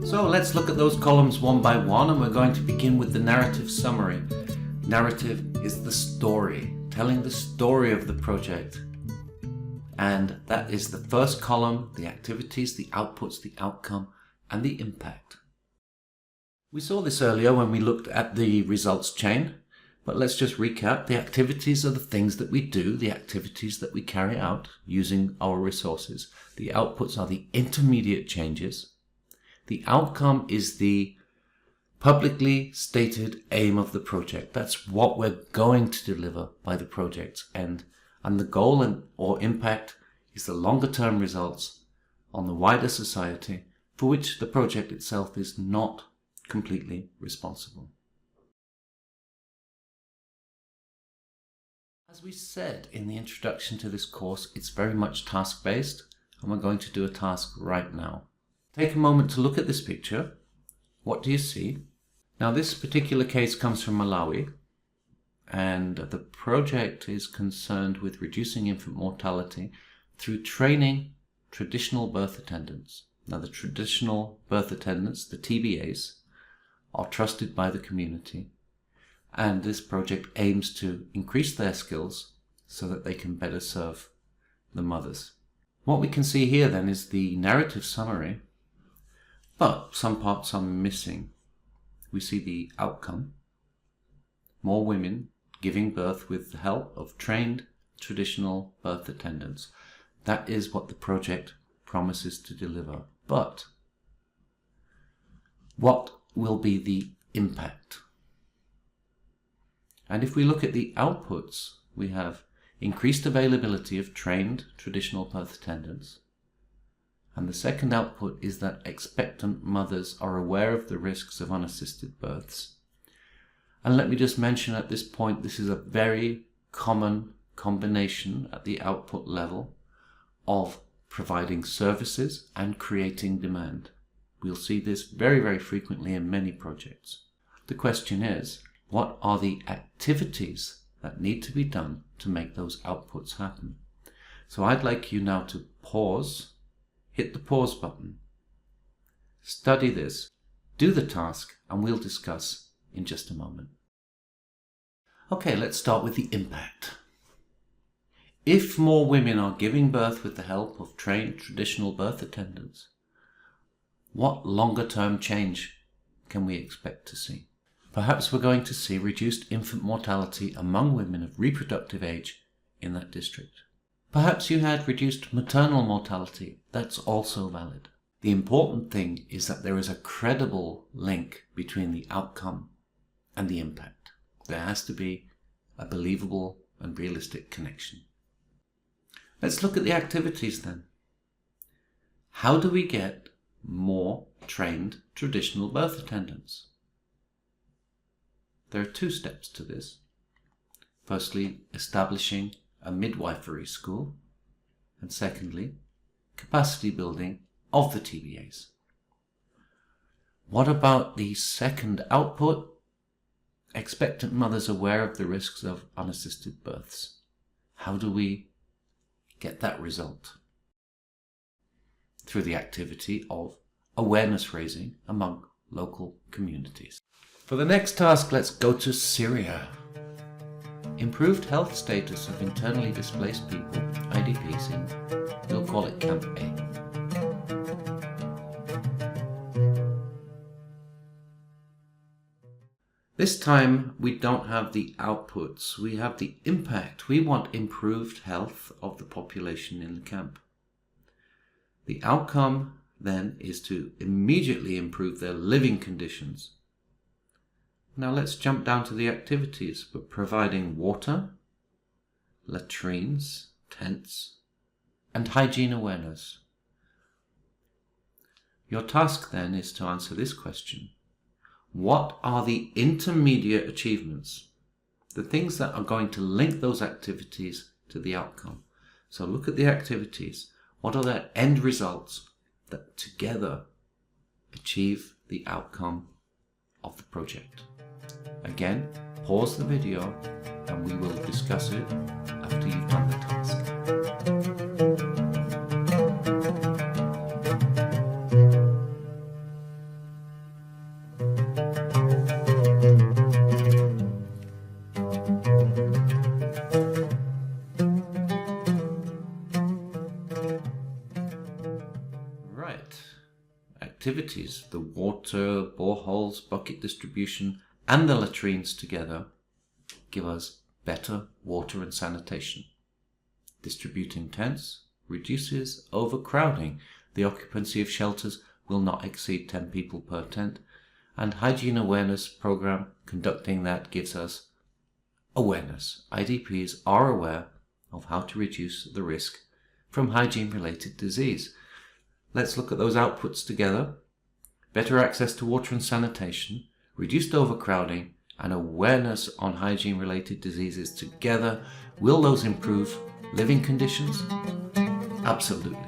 So let's look at those columns one by one, and we're going to begin with the narrative summary. Narrative is the story, telling the story of the project. And that is the first column, the activities, the outputs, the outcome, and the impact. We saw this earlier when we looked at the results chain, but let's just recap. The activities are the things that we do, the activities that we carry out using our resources. The outputs are the intermediate changes. The outcome is the publicly stated aim of the project. That's what we're going to deliver by the project's end. And the goal or impact is the longer term results on the wider society, for which the project itself is not completely responsible. As we said in the introduction to this course, it's very much task-based, and we're going to do a task right now. Take a moment to look at this picture. What do you see? Now, this particular case comes from Malawi, and the project is concerned with reducing infant mortality through training traditional birth attendants. Now, the traditional birth attendants, the TBAs, are trusted by the community, and this project aims to increase their skills so that they can better serve the mothers. What we can see here then is the narrative summary, but some parts are missing. We see the outcome: more women giving birth with the help of trained traditional birth attendants. That is what the project promises to deliver. But what will be the impact? And if we look at the outputs, we have increased availability of trained traditional birth attendants. And the second output is that expectant mothers are aware of the risks of unassisted births. And let me just mention at this point, this is a very common combination at the output level of providing services and creating demand. We'll see this very, very frequently in many projects. The question is, what are the activities that need to be done to make those outputs happen? So I'd like you now to pause, hit the pause button, study this, do the task, and we'll discuss in just a moment. Okay, let's start with the impact. If more women are giving birth with the help of trained traditional birth attendants, what longer-term change can we expect to see? Perhaps we're going to see reduced infant mortality among women of reproductive age in that district. Perhaps you had reduced maternal mortality. That's also valid. The important thing is that there is a credible link between the outcome and the impact. There has to be a believable and realistic connection. Let's look at the activities then. How do we get more trained traditional birth attendants? There are two steps to this. Firstly, establishing a midwifery school, and secondly, capacity building of the TBAs. What about the second output? Expectant mothers aware of the risks of unassisted births. How do we get that result? Through the activity of awareness raising among local communities. For the next task, let's go to Syria. Improved health status of internally displaced people, IDPs, we'll call it Camp A. This time we don't have the outputs, we have the impact. We want improved health of the population in the camp. The outcome then is to immediately improve their living conditions. Now let's jump down to the activities. We're providing water, latrines, tents, and hygiene awareness. Your task then is to answer this question. What are the intermediate achievements? The things that are going to link those activities to the outcome. So look at the activities. What are their end results that together achieve the outcome of the project? Again, pause the video and we will discuss it after you've done the task. activities, the water, boreholes, bucket distribution, and the latrines together, give us better water and sanitation. Distributing tents reduces overcrowding. The occupancy of shelters will not exceed 10 people per tent, and hygiene awareness program conducting that gives us awareness. IDPs are aware of how to reduce the risk from hygiene-related disease. Let's look at those outputs together. Better access to water and sanitation, reduced overcrowding, and awareness on hygiene-related diseases together. Will those improve living conditions? Absolutely.